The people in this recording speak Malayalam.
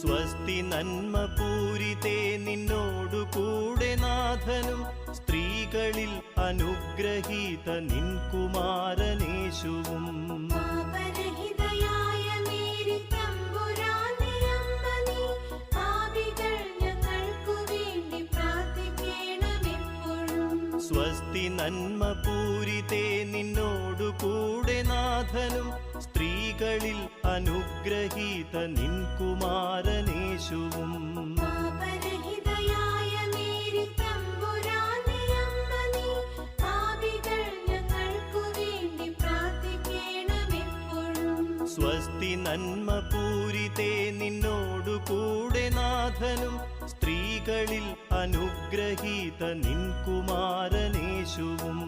സ്വസ്തി നന്മ പൂരിതേ നിന്നോടു കൂടെ നാഥനും സ്ത്രീകളിൽ അനുഗ്രഹീത നിൻ കുമാരനേശുവും. സ്വസ്തി നന്മ പൂരിതേ നിന്നോടു കൂടെ നാഥനും സ്ത്രീകളിൽ അനുഗ്രഹീത നിൻ കുമാരനേശുവും. സ്വസ്തി നന്മ പൂരിതേ നിന്നോടു കൂടെ നാഥനും സ്ത്രീകളിൽ അനുഗ്രഹീത നിൻ കുമാരനേശുവും.